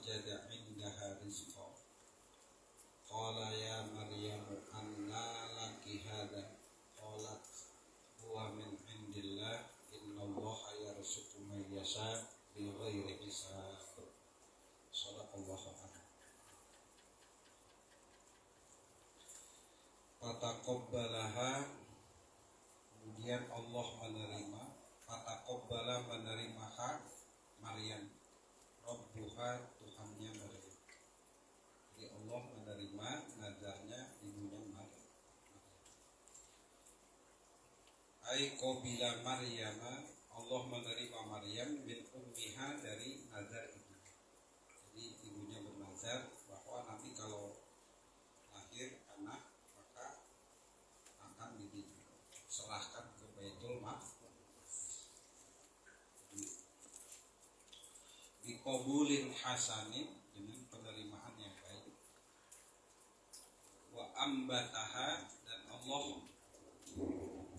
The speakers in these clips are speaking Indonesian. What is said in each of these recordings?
wajada 'indaha rizqa. Qala ya Maryam anna laki hadha. Qalat huwa min 'indillah innallaha yarzuqu man yasha bighairi hisab. Shadaqallahu a'lam. Fataqabbalaha, kemudian Allah menerima. Fataqabbala menerimaha Maryam, Rabbuha Tuhannya Maryam. Jadi Allah menerima nazarnya ibunya Maryam. Ai qabila Maryam, Allah menerima Maryam min ummiha dari nazar ibu. Jadi ibunya bernazar bahwa nanti kalau lahir anak maka akan diserahkan ke Baitul Maqdis. Biqabulin hasanin, dengan penerimaan yang baik. Wa ambataha, dan Allah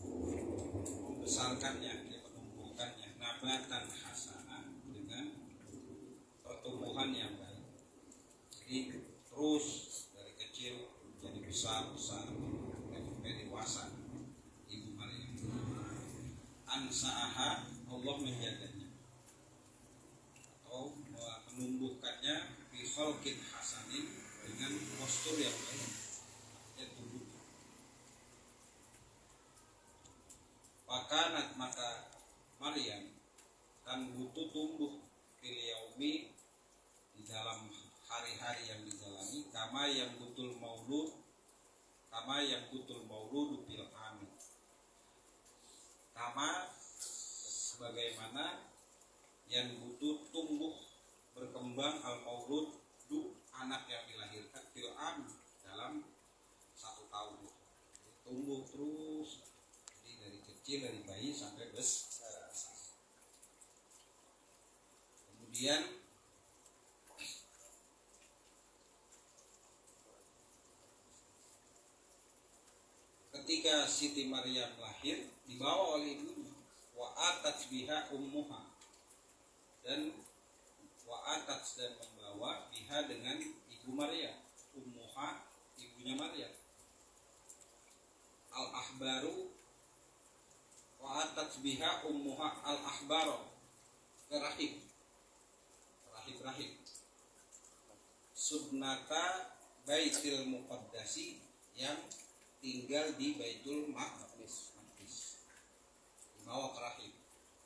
membesarkannya, menumbuhkannya, nabatan hasanah, dengan pertumbuhan yang baik. Jadi terus dari kecil jadi besar sampai dewasa ibu Maryam. Ansa'aha, Allah menjaganya atau menumbuhkannya bi khalqin hasanin, dengan postur yang baik, ya tubuh. Maka Maryam kan butuh tumbuh fil yaumi, di dalam hari-hari yang dijalani, kama yang butul maulud bil amin, kama sebagaimana yang butuh tumbuh berkembang al maulud anak yang dilahirkan bil amin, dalam 1 tahun. Jadi tumbuh terus, jadi dari kecil, dari bayi sampai besar. Kemudian ketika Siti Maryam lahir, dibawa oleh ibunya. Wa atat biha ummuha, dan membawa biha dengan ibu Maryam. Ummuha, ibunya Maryam. Al ahbaru, wa atat biha ummuha al ahbaro, ke rahim. Subnata Baitul Muqaddasi, yang tinggal di Baitul Maqdis, dibawa ke rahim.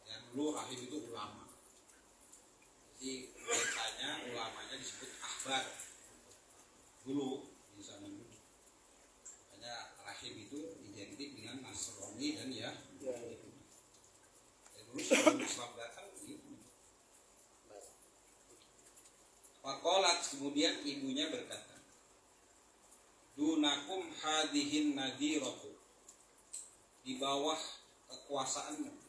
Yang dulu rahim itu ulama, jadi biasanya ulamanya disebut ahbar dulu di zaman dulu. Makanya rahim itu identik dengan Nasrani dan ya. Dulu sebelum Islam datang gitu. Faqalat, kemudian ibunya berkata, dunakum hadihin nadiratu, di bawah kekuasaanmu.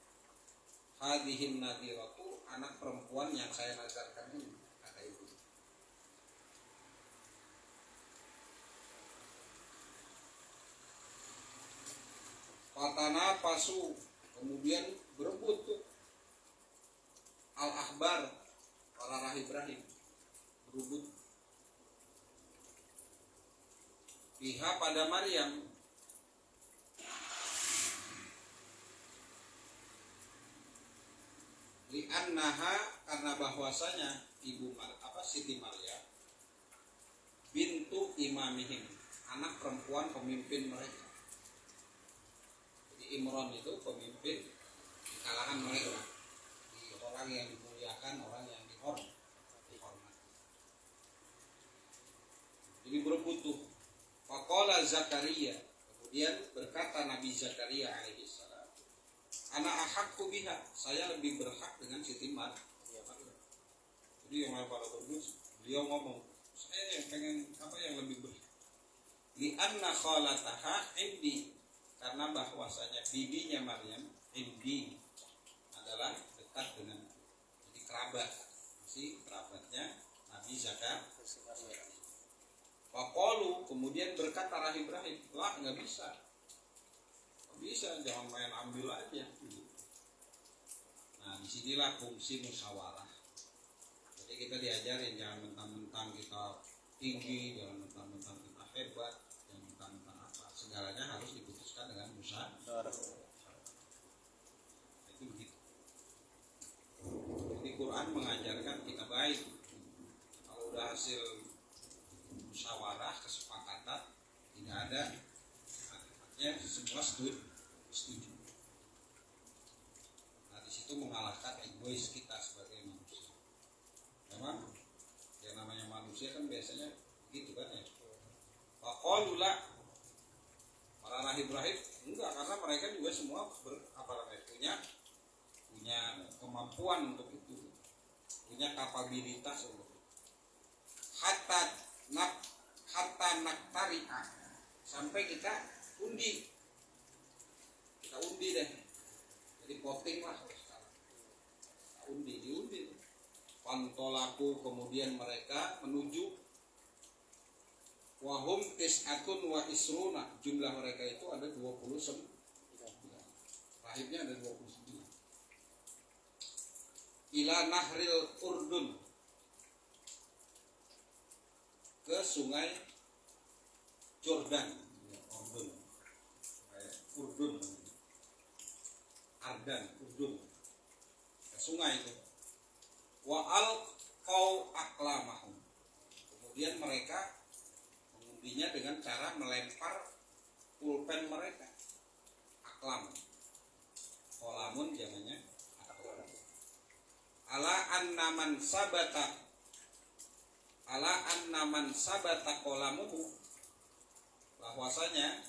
Hadihin nadiratu, anak perempuan yang saya nazarkan ini, kata ibu. Fatana pasu, kemudian berebut tuh al ahbar, para rahib-rahib berebut pihak pada Maryam. Li'annaha, karena bahwasanya Siti Maryam bintu imamihim, anak perempuan pemimpin mereka. Jadi Imron itu pemimpin di kalangan mereka, di orang yang dimuliakan, orang yang dihormati. Jadi berebut tuh. Faqala Zakaria, kemudian berkata Nabi Zakaria alaihissalam, ana ahaqqu biha, saya lebih berhak dengan Siti Maryam. Jadi yang pada berbut, beliau ngomong, saya yang pengen yang lebih berhak. Li anna khalataha indi, karena bahwasanya bibinya Maryam indi adalah dekat dengan, jadi kerabat, masih kerabatnya Nabi Zakaria. Faqalu, kemudian berkata rahib-rahib, lah nggak bisa, jangan main ambil aja. Nah disinilah fungsi musyawarah. Jadi kita diajarin jangan mentang-mentang kita tinggi, jangan mentang-mentang kita hebat, jangan mentang-mentang apa. Segalanya harus diputuskan dengan musyawarah. Itu begitu. Jadi Quran mengajarkan kita baik. Kalau udah hasil musyawarah, kesepakatan, tidak ada akibatnya semua setuju. Nah di situ mengalahkan egois kita sebagai manusia. Memang yang namanya manusia kan biasanya gitu kan ya. Faqalula para rahib-rahib enggak, karena mereka juga semua punya kemampuan untuk itu, punya kapabilitas untuk itu. Hatta naktari'a, sampai kita undi deh, jadi voting lah sekarang. Diundi. Pantolaku, kemudian mereka menuju. Wahum tis'atun wa isruna, jumlah mereka itu ada 29. Rahibnya ada 29. Ila nahril Urdun, ke sungai Jordan. Urdun, ke sungai itu. Wa alqau aqlamahum, kemudian mereka mengundinya dengan cara melempar pulpen mereka. Aklam, kolamun jamannya aklam. Ala annaman sabata kolamuhu, bahwasanya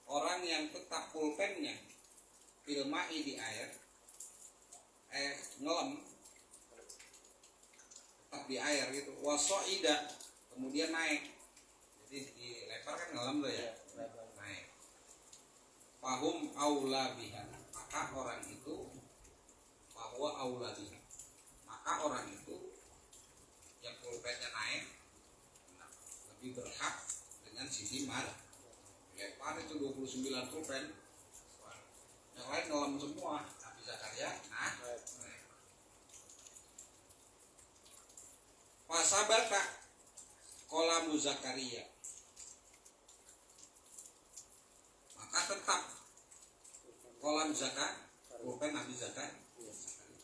orang yang tetap pulpennya filmai di air, ngelam tetap di air gitu. Wasoida, kemudian naik, jadi dilempar kan ngelam tuh ya, naik. Fahum aula biha, maka orang itu bahwa aula biha, maka orang itu yang pulpennya naik lebih berhak dengan sisi mar. Lempar itu 29 pulpen, yang lain ngelam semua. Nabi Zakaria Fasabata kolamu Zakaria, maka tetap kolam pulpen Nabi Zakaria.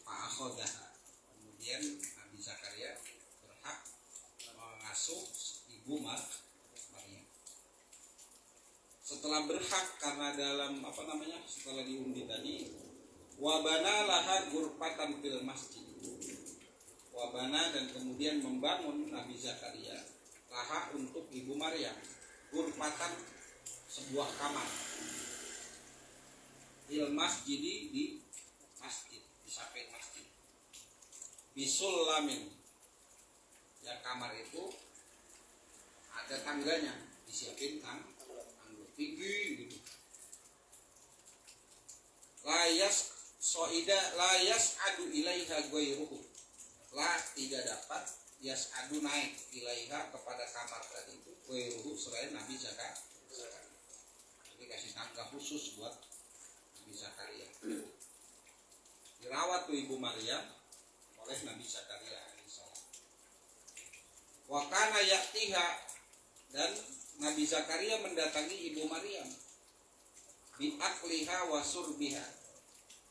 Fa'akhodah, kemudian Nabi Zakaria berhak mengasuh ibu Maryam. Setelah berhak, karena dalam setelah diundi tadi, wabana laha gurpatan fil masjid, wabana, dan kemudian membangun Nabi Zakaria laha untuk ibu Maryam gurpatan, sebuah kamar, il masjid, di masjid, di samping masjid, bisul lamin, ya kamar itu ada tangganya, disiapin tangga tinggi gitu. Layas adu ilaiha ghairuhu, tidak dapat adu naik ilaiha, kepada kamar tadi itu, ghairuhu, selain Nabi Zakaria. Jadi kasih tangga khusus buat Nabi Zakaria. Dirawat tuh ibu Maryam oleh Nabi Zakaria alaihissalam. Wa kana ya'tiha, dan Nabi Zakaria mendatangi ibu Maryam bi'akliha wa surbiha,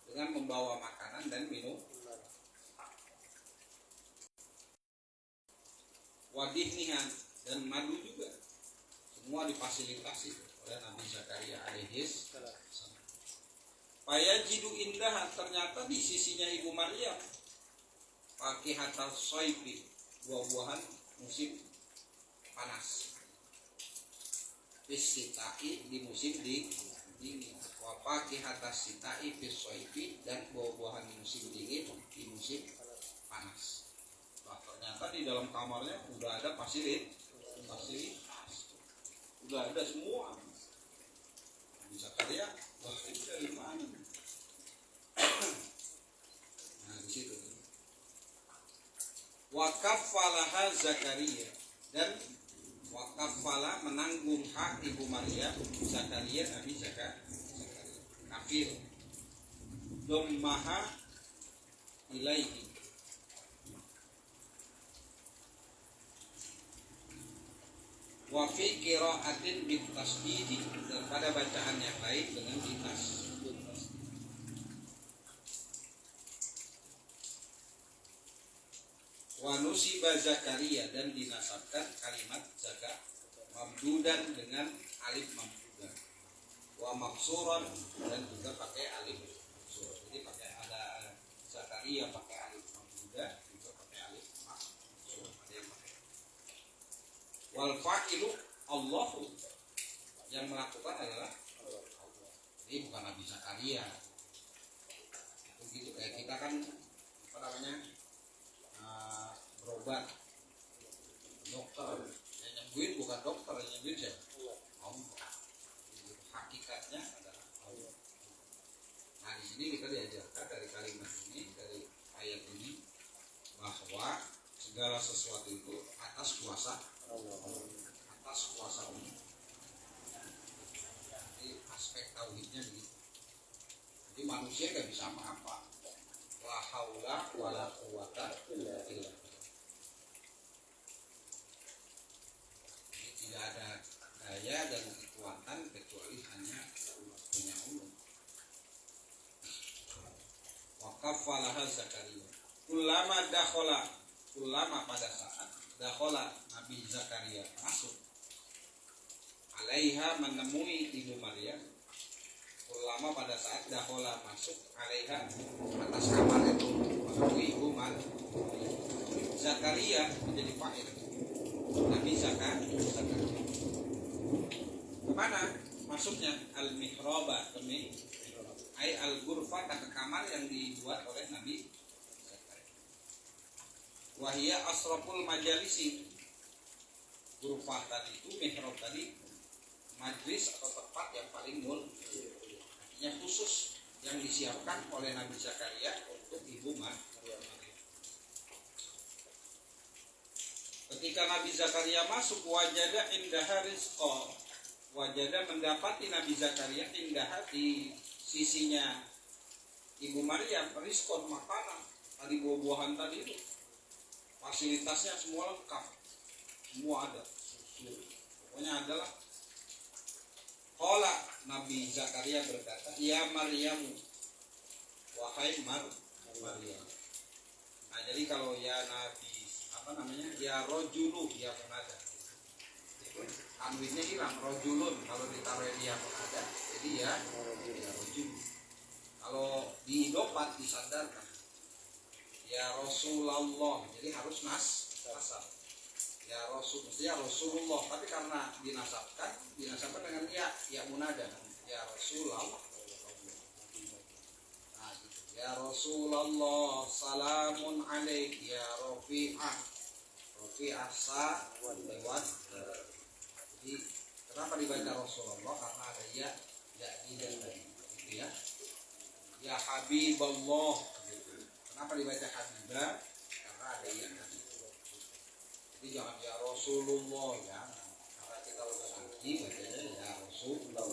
dengan membawa makanan dan minum, wadihniha, dan madu juga, semua difasilitasi oleh Nabi Zakaria alaihissalam. Fayajidu indah, ternyata di sisinya ibu Maryam fakihatal soifi, buah-buahan musim panas, Fisitai, di musim dingin, wafakihatas sitai fisoifi, dan buah-buahan musim dingin di musim panas. Nah, ternyata di dalam kamarnya udah ada fasilitas, udah ada semua. Bisa Zakaria, wah ini dari mana? Nah di situ. Wakafalaha Zakaria, dan wakafala, menanggung hak ibu Maria Zakaria, Nabi Zakaria kafir, dommaha ilaihi, Wa fi qira'atin bit tasdidi, dan pada bacaan yang lain dengan ditas. Wa nusiba Zakaria, dan dinasabkan kalimat Zaka mamdudan dengan alif mamdudan. Wa maksuran, dan juga pakai alif maksur. Jadi pakai ada Zakaria pakai alif mamdudan, juga pakai alif maksur. Ada yang pakai. Wal fa'ilu Allahu, yang melakukan adalah Allah. Jadi bukan Nabi Zakaria. Begitu kayak kita kan apa namanya? Berobat dokter yang nyembuhin bukan dokter, yang nyembuhin siapa? Allah. Hakikatnya adalah Allah. Nah di sini kita diajarkan dari kalimat ini, dari ayat ini, bahwa segala sesuatu itu atas kuasa Allah, atas kuasa Allah. Jadi aspek tauhidnya begitu. Jadi manusia gak bisa apa-apa. La haula wala quwata illa billah. Tidak ada daya dan kekuatan kecuali hanya punya Allah. Wa kafalaha Zakaria. Ulama pada saat dakhala Nabi Zakaria masuk, alaiha menemui Ibu Maryam. Ulama pada saat dakhala masuk, alaiha atas kamar itu menemui Ibu Maryam. Zakaria menjadi fa'il. Nabi Zakaria kemana masuknya? Al-mihraba, ay al-ghurfa, ke kamar yang dibuat oleh Nabi Zakaria. Wahia asraful majalisi. Ghurfah tadi itu, mihrab tadi, majlis atau tempat yang paling mulia, artinya khusus yang disiapkan oleh Nabi Zakaria untuk Ibu Maryam. Ketika Nabi Zakaria masuk, wajada indaha rizqa, wajada mendapati Nabi Zakaria indaha di sisinya Ibu Maryam rizqon, makanan tadi, buah-buahan tadi itu fasilitasnya semua lengkap, semua ada, pokoknya adalah. Qala, Nabi Zakaria berkata, ya Maryam, wahai Maryam. Nah jadi kalau ya Nabi apa namanya, ya rojulu, ya munada, tanwinnya hilang, rojulun kalau ditaruh dia munada, jadi ya rojulu. Kalau diidopat disandarkan, ya Rasulullah, jadi harus nasab, ya Rasul, mestinya Rasulullah, tapi karena dinasabkan dengan ya munada, ya Rasulullah. Nah gitu. Ya Rasulullah, salamun alaik, ya Rafi'ah sa lewat. Jadi kenapa dibaca Rasulullah? Karena ada ya tidak tadi, gitu ya. Ya Habiballah. Kenapa dibaca Habibah? Karena ada ya tadi. Jadi jangan ya Rasulullah ya. Karena kita udah ngaji bacanya ya Rasulullah.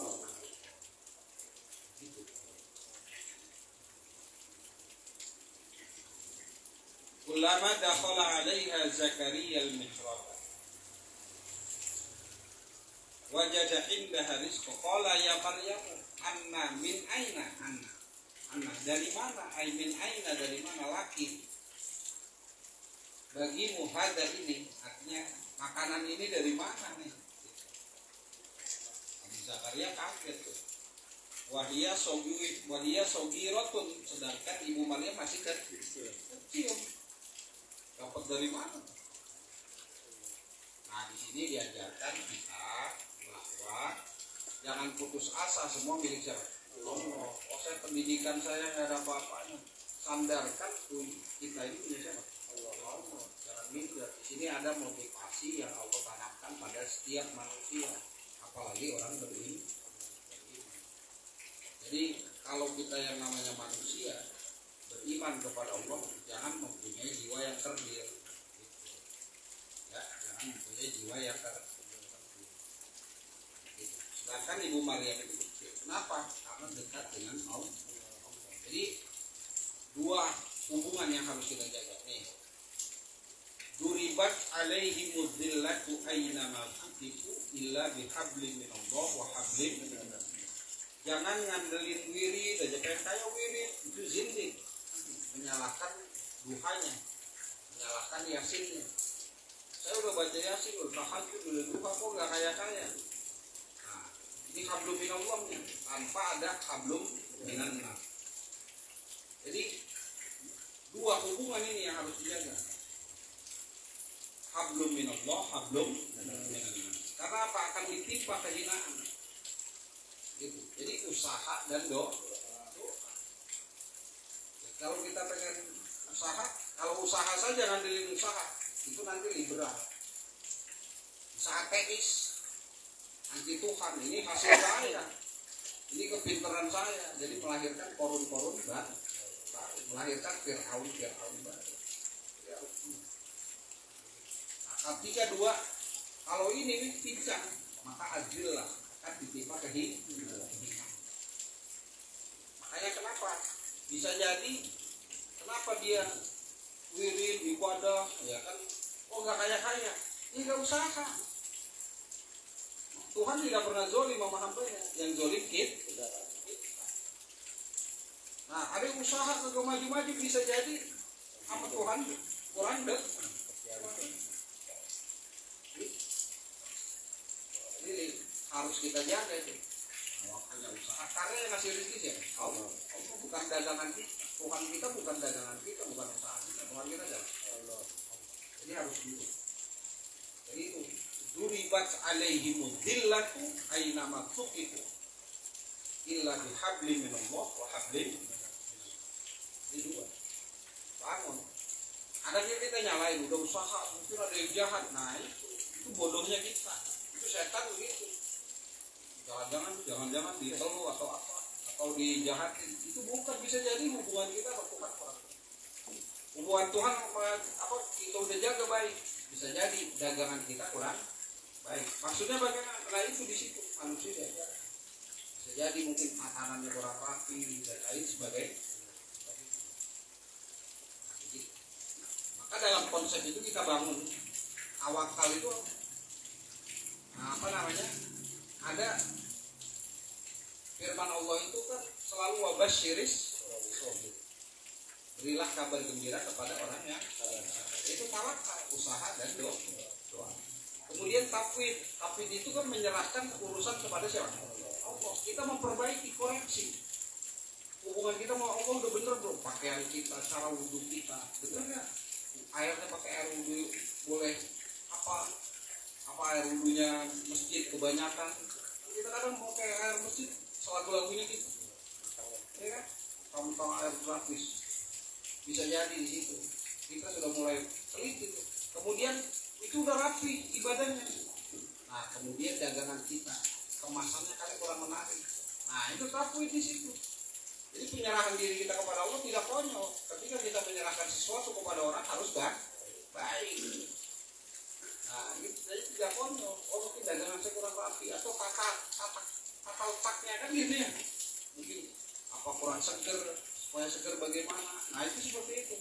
Gitu. Ulama dakhala 'alaiha Zakaria al-mihrab, wajada indaha rizqa, qala ya Maryam, anna min aina, anna dari mana, ay min aina dari mana, laki bagimu hada ini, artinya makanan ini dari mana nih? Nabi Zakaria kaget tuh. Wahia sogiratun, sedangkan Ibu Maryam masih kecil. Dapat dari mana? Nah di sini diajarkan kita bahwa jangan putus asa, semua milik siapa? Allah. Oh saya pendidikan saya nggak ada apa-apanya. Sandarkan kita ini punya siapa? Allah. Jangan minder. Di sini ada motivasi yang Allah tanamkan pada setiap manusia, apalagi orang beriman. Jadi kalau kita yang namanya manusia beriman kepada Allah, jangan mempunyai jiwa yang kerdil, ya, jangan mempunyai jiwa yang kerdil. Sedangkan Ibu Maryam itu kecil. Kenapa? Karena dekat dengan Allah. Jadi dua hubungan yang harus kita jaga nih. Duribat alaihi mudillatu aynama tuqifu illa bihablin minallah wa hablin minallah. Jangan ngandelin wirid aja kayak wirid itu zindik, menyalahkan duhanya, menyalahkan yasinnya. Saya udah baca yasin, udah tahajud, udah duha, kok nggak kayak saya. Nah, ini hablum minallahnya tanpa ada hablum minannas. Jadi dua hubungan ini yang harus dijaga. Hablum minallah, hablum minannas. Karena apa? Akan ditimpa kehinaan. Gitu. Jadi usaha dan doa. Kalau kita pengen usaha, kalau usaha saja ngandelin usaha, itu nanti liberal. Usaha teis, anti Tuhan, ini hasil saya, ini kepintaran saya, jadi melahirkan korun-korun baru, melahirkan Fir'aun baru. Nah, ketika dua, kalau ini pincang, maka ajillah akan ditimpa kehidupan. Makanya kenapa bisa jadi kenapa dia wirid ibadah ya kan, nggak kaya ini nggak usaha. Tuhan tidak pernah zolim sama hambanya, yang zolim kita. Nah, ada usaha kagak maju-maju bisa jadi sama Tuhan kurang deh. Ini harus kita jaga itu. Waktunya usaha karena yang ngasih rezeki siapa? Allah. Allah bukan dagangan kita. Tuhan kita bukan dagangan kita, bukan usaha kita. Tuhan kita adalah Allah. Jadi harus gitu. Jadi itu duribat alaihimud dillatu aynama tuqifu illa bihablin minallah wa hablin. Ini dua. Bangun. Ada kita nyalain udah usaha, mungkin ada yang jahat. Nah itu bodohnya kita. Itu setan begitu. Jangan-jangan ditelu atau apa atau dijahatin, itu bukan, bisa jadi hubungan kita sama Tuhan kurang. Hubungan Tuhan apa kita udah jaga baik, bisa jadi dagangan kita kurang baik. Maksudnya bagaimana? Nah itu di situ manusia jaga. Bisa jadi mungkin makanannya kurang rapi dan lain sebagainya. Maka dalam konsep itu kita bangun tawakal itu apa namanya? Ada firman Allah itu kan selalu wabasyiris, berilah kabar gembira kepada orang yang itu tawakal, usaha dan doa. Kemudian tafwid itu kan menyerahkan urusan kepada siapa? Allah. Kita memperbaiki, koreksi hubungan kita sama Allah. Udah bener bro, pakaian kita, cara wudhu kita, bener nggak? Airnya pakai air wudhu boleh apa air wudhunya masjid kebanyakan. Kita kadang mau kayak air masjid lagu-lagunya gitu, ya kan? Kamu tahu air gratis bisa jadi di situ. Kita sudah mulai teliti. Kemudian itu udah rapi ibadahnya. Nah kemudian dagangan kita kemasannya kali kurang menarik. Nah itu rapi di situ. Jadi penyerahan diri kita kepada Allah tidak konyol. Ketika kita menyerahkan sesuatu kepada orang harus baik. Nah itu jadi tidak konyol. Oh mungkin dagangan saya kurang rapi atau kata letaknya kan gitu ya. Mungkin apa kurang seger, supaya seger bagaimana. Nah itu seperti itu.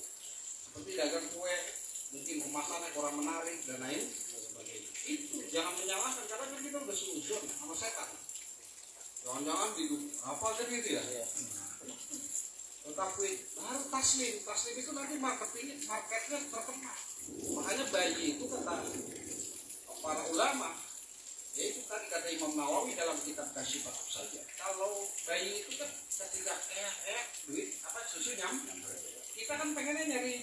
Seperti dagang kue, mungkin kemasannya kurang menarik dan lain sebagainya. Itu jangan menyalahkan karena kan kita udah suzon sama setan. Jangan-jangan apa kan gitu ya. Tetapi harus taslim itu nanti marketnya terkenal. Makanya bayi itu kata para ulama, yaitu tadi kata Imam Nawawi dalam kitab Kasyifat saja. Kalau bayi itu kan ketika duit apa susu kita kan pengennya nyari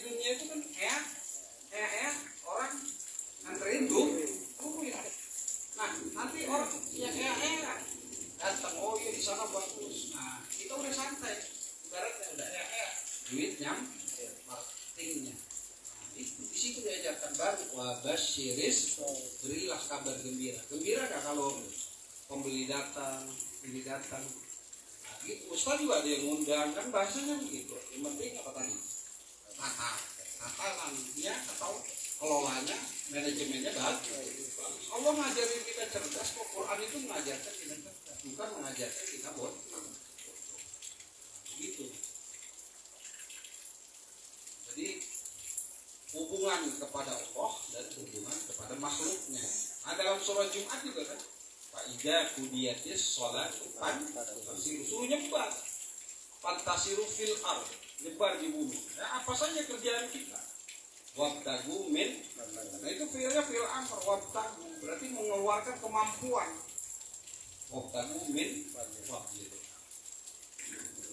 dunia itu kan orang nganterin duit. Nah nanti orang yang datang, oh iya di sana bagus. Nah kita udah santai, ibaratnya udah duitnya, marketingnya. Di situ diajarkan baru wabasyiris, berilah kabar gembira. Gembira nggak kalau pembeli datang, ini datang? Nah, gitu. Ustaz juga ada yang ngundang kan bahasanya begitu. Yang penting apa tadi? Tatalannya atau kelolanya, manajemennya bagus. Allah ngajarin kita cerdas kok. Quran itu mengajarkan kita cerdas, bukan mengajarkan kita bodoh. Gitu. Jadi hubungan kepada Allah dan hubungan kepada makhluknya. Nah, dalam surah Jumat juga kan, fa idza qudiyatis sholatu fantasiru, suruh nyebar, fantasiru fil ard, nyebar di bumi. Nah, apa saja kerjaan kita? Wabtagu min, nah itu fi'ilnya fi'il amr, wabtagu berarti mengeluarkan kemampuan. Wabtagu min,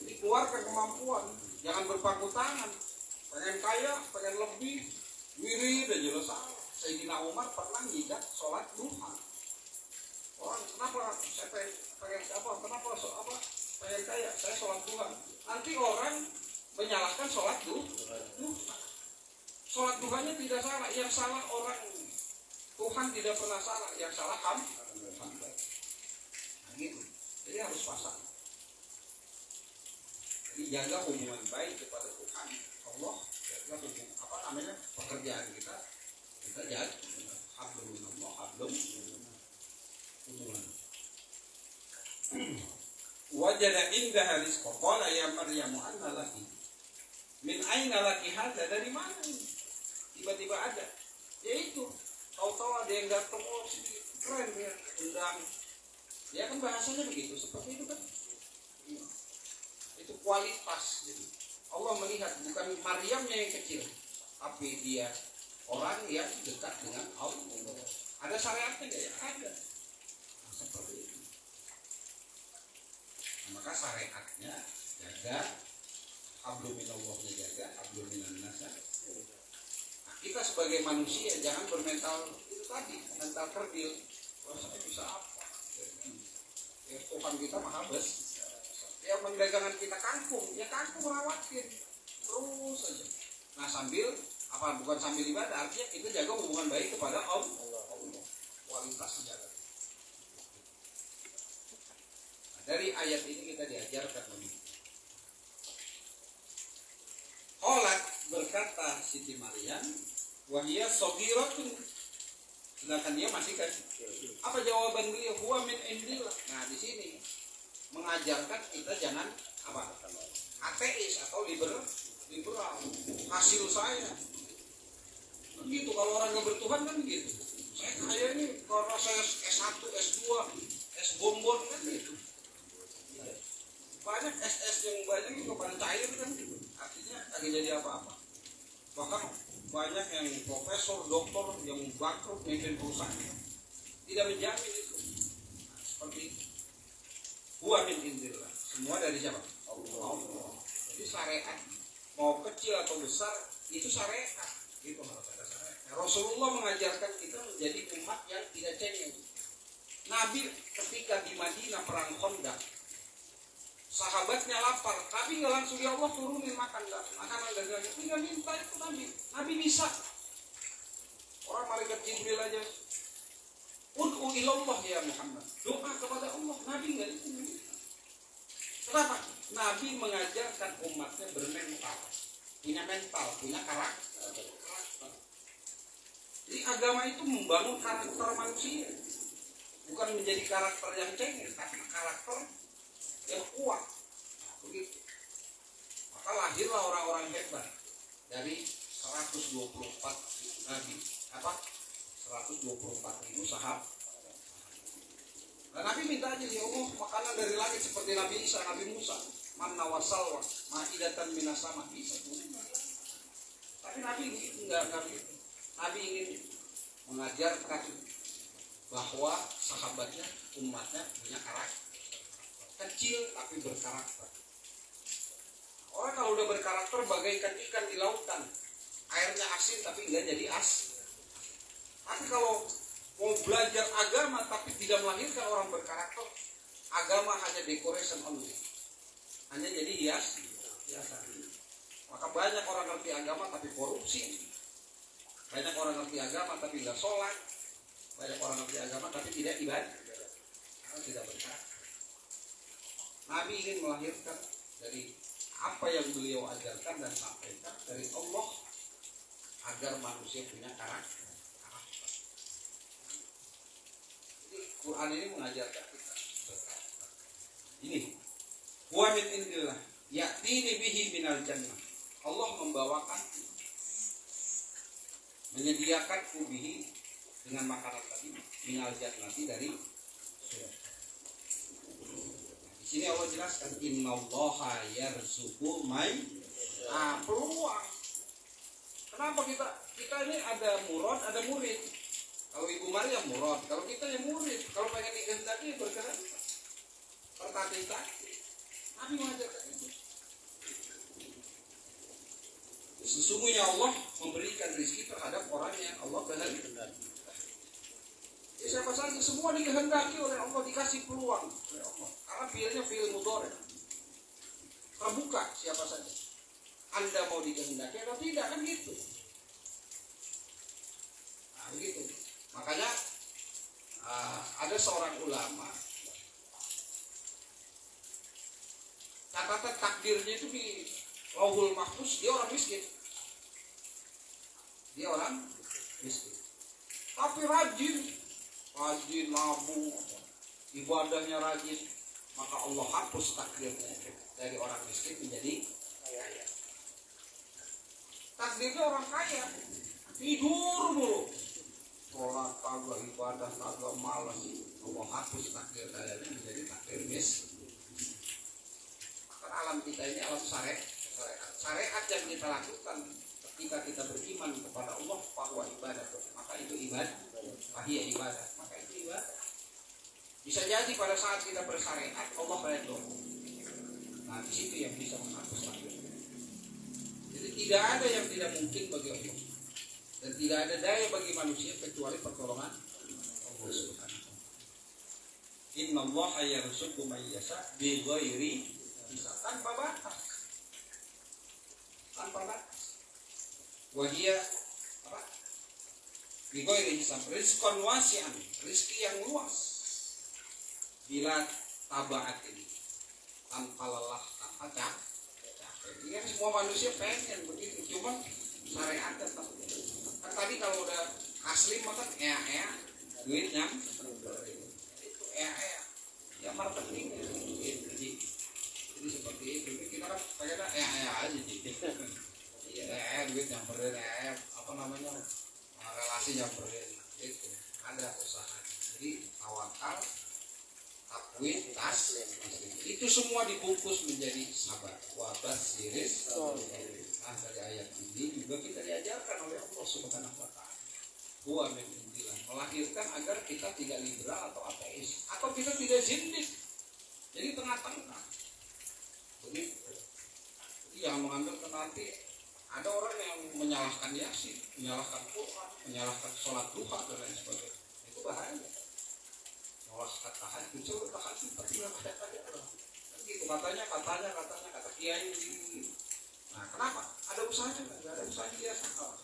jadi keluarkan kemampuan, jangan berpangku tangan. Pengen kaya, pengen lebih, wirid aja lo salah. Sayyidina Umar pernah ngidak sholat duha. Orang kenapa saya pengen apa? Kenapa pengen kaya? Saya sholat duha. Nanti orang menyalahkan sholat duha. Sholat duhanya tidak salah, yang salah orang. Tuhan tidak pernah salah, yang salah hamba. Nah, gitu. Jadi harus pasang. Jadi jaga hubungan baik kepada Tuhan, Allah, jaga hubungan apa namanya pekerjaan kita jaga hablum minallah, hablum hubungan. Wajada indaha rizqa qala ya Maryam anna laki min aina laki hadza, dari mana ini tiba-tiba ada, yaitu tahu-tahu ada yang datang, oh keren ya, undang ya kan, bahasanya begitu, seperti itu kan, itu kualitas. Jadi Allah melihat bukan Maryamnya yang kecil, tapi dia orang yang dekat dengan Allah. Ada syariatnya nggak ya? Ada. Nah, seperti itu. Nah, maka syariatnya jaga, hablum minallahnya jaga, hablum minannas. Nah, kita sebagai manusia jangan bermental itu tadi, mental kerdil. Wah, saya bisa apa? Ya, Tuhan kita maha besar. Ya, mendagangan kita kangkung, ya kangkung rawatin terus saja. Nah, sambil apa, bukan sambil ibadah, artinya kita jaga hubungan baik kepada Allah. Kualitasnya jaga. Nah, dari ayat ini kita diajarkan begitu. Qalat, berkata Siti Maryam, wa hiya saghiratun, sedangkan dia masih kecil. Apa jawaban beliau? Huwa min indillah. Nah, di sini mengajarkan kita jangan apa, ateis atau liberal. Hasil saya begitu, kalau orang nggak bertuhan kan begitu. Saya kaya ini karena saya S1, S2, S bonbon kan gitu. Banyak SS yang banyak itu pada cair kan, artinya lagi jadi apa-apa. Bahkan banyak yang profesor, doktor yang bangkrut memimpin perusahaan, tidak menjamin itu. Nah, seperti itu. Huwa min indillah, semua dari siapa? Allah. Jadi syariat mau kecil atau besar itu syariat, itu harus ada syariat. Nah, Rasulullah mengajarkan kita menjadi umat yang tidak cengeng. Nabi ketika di Madinah perang Khandaq, sahabatnya lapar, Nabi nggak langsung, ya Allah turunin makanan dagangan, tinggal minta itu Nabi bisa. Orang malaikat Jibril aja, ud'u ilallah ya Muhammad, doa kepada Allah, Nabi nggak itu. Kenapa? Nabi mengajarkan umatnya bermental, punya mental, punya karakter. Jadi agama itu membangun karakter manusia, bukan menjadi karakter yang cengeng, tapi karakter yang kuat. Begitu. Maka lahirlah orang-orang hebat dari 124 nabi, 124.000 sahabat. Dan Nabi minta aja, ya Allah, makanan dari langit seperti Nabi Isa, Nabi Musa, manna wa salwa, ma'idatan minas sama, bisa. Tapi Nabi enggak gitu. Nabi ingin mengajarkan bahwa sahabatnya, umatnya punya karakter. Kecil tapi berkarakter. Orang kalau udah berkarakter bagaikan ikan di lautan, airnya asin tapi enggak jadi asin. Tapi kalau mau belajar agama tapi tidak melahirkan orang berkarakter, agama hanya decoration only, hanya jadi hiasan. Maka banyak orang ngerti agama tapi korupsi, banyak orang ngerti agama tapi nggak sholat, banyak orang ngerti agama tapi tidak ibadah, karena tidak berkarakter. Nabi ingin melahirkan dari apa yang beliau ajarkan dan sampaikan dari Allah agar manusia punya karakter. Quran ini mengajarkan kita berkarakter. Ini wa min indillah ya'tini bihi minal jannah. Allah membawakan menyediakan kubihi dengan makanan tadi minal jannati dari surga. Di sini Allah jelaskan innallaha yarzuqu may. Nah, peluang. Kenapa kita ini ada murad, ada murid. Kalau Ibu Maria murad, kalau kita yang murid. Kalau pengen dikehendaki berkenan berkati-kati. Nabi mengajarkan itu. Sesungguhnya Allah memberikan rezeki terhadap orang yang Allah kehendaki. Ya, siapa saja semua dikehendaki oleh Allah, dikasih peluang oleh Allah. Karena fiilnya fiil mudhari. Terbuka siapa saja. Anda mau dikehendaki atau tidak, kan gitu. Nah, begitu. Makanya ada seorang ulama catatan takdirnya itu di Lauhul Mahfuz, dia orang miskin. Dia orang miskin. Tapi rajin nabung, ibadahnya rajin, maka Allah hapus takdirnya dari orang miskin menjadi kaya. Takdirnya orang kaya, tidur mulu, sholat kagak, ibadah kagak, malas. Allah hapus takdir kayanya menjadi takdir miskin. Maka alam kita ini alam syariat yang kita lakukan ketika kita beriman kepada Allah bahwa ibadah, maka itu ibadah, wahia ibadah, maka itu ibadah. Bisa jadi pada saat kita bersyariat Allah redha. Nah, di situ yang bisa menghapus takdir. Jadi tidak ada yang tidak mungkin bagi Allah, dan tidak ada daya bagi manusia kecuali pertolongan Allah Subhanahu. Innallaha yarzuqu man yasha bighairi hisab, tanpa batas. Wahia apa? Bighairi hisab, rizqan wasi'an, rezeki yang luas. Bila tabaat ini tanpa lelah, tanpa capek. Ini kan semua manusia pengen begitu, cuma syariat tetap. Kan tadi kalau udah asli maka duit itu ya marketing jadi seperti itu. Kita kan pengen aja gitu. Ya duit nyamperin apa namanya, relasi nyamperin itu ada usaha. Jadi tawakal, takwin, tas, itu semua dibungkus menjadi sabar. Wabas siris. Nah, dari ayat ini juga kita diajarkan oleh Allah Subhanahu wa taala. Huwa min indillah, melahirkan agar kita tidak liberal atau ateis, atau kita tidak zindik. Jadi tengah-tengah. Begitu. Jadi jangan mengambil nanti ada orang yang menyalahkan Yasin, menyalahkan Quran, menyalahkan sholat duha dan lain sebagainya. Itu bahaya. Menyalahkan tahajud, coba tahajud tapi nggak ada. Gitu katanya kata kiai ini. Nah, kenapa? Ada usahanya, nggak ada usahanya dia salah.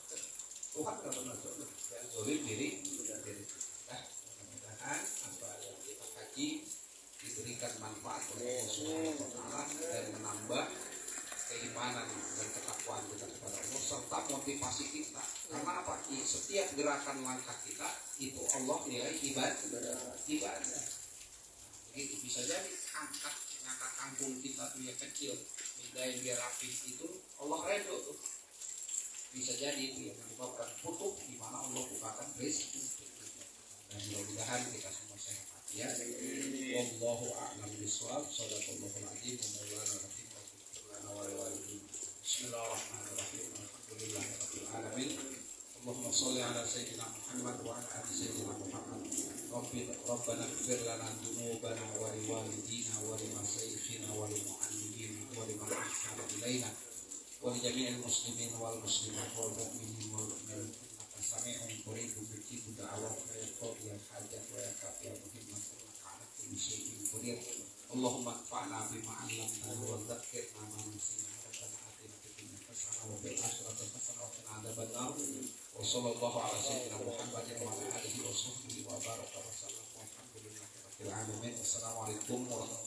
Tuhan nggak pernah zolim. Yang zolim diri. Nah, mudah-mudahan apa yang kita kaji diberikan manfaat oleh Allah Subhanahu wa taala dan menambah keimanan dan ketakwaan kita kepada Allah serta motivasi kita. Karena apa? Setiap gerakan langkah kita itu Allah nilai ibadah. Begitu bisa jadi angkat kangkung kita tuh ya kecil, mindahin biar rapi, itu Allah redho tuh. Bisa jadi itu yang menyebabkan putus di mana Allah bukakan rezeki. Dan mudah-mudahan kita semua sehat ya. Wallahu a'lam bishawab. Shadaqallahul azim wa maulana rahim wa lana wa liwalidina. Bismillahirrahmanirrahim. Alhamdulillahirabbil alamin. Allahumma shalli ala sayyidina Muhammad wa ala ali sayyidina Muhammad. Rabbana ighfir lana dzunubana wa liwalidina wa limasyayikhina wa limuallimina wa liman ahsana ilaina wa li jami'il muslimin wal muslimat wal mu'minin wal mu'minat innaka sami'un qaribun mujibu da'awat wa yaqdi al hajat wa yaqdi al muhimmat innaka 'ala kulli syai'in qadir. Allahumma anfa'na bima 'allamtana wa dzakkirna ma nasina. Rabbana atina fid dunya hasanah wa fil akhirati hasanah wa qina adzabannar. Wa sallallahu ala sayyidina Muhammadin wa ala alihi wa sahbihi wa baraka wa sallam. Walhamdulillahirabbil alamin. Assalamualaikum warahmatullahi wabarakatuh.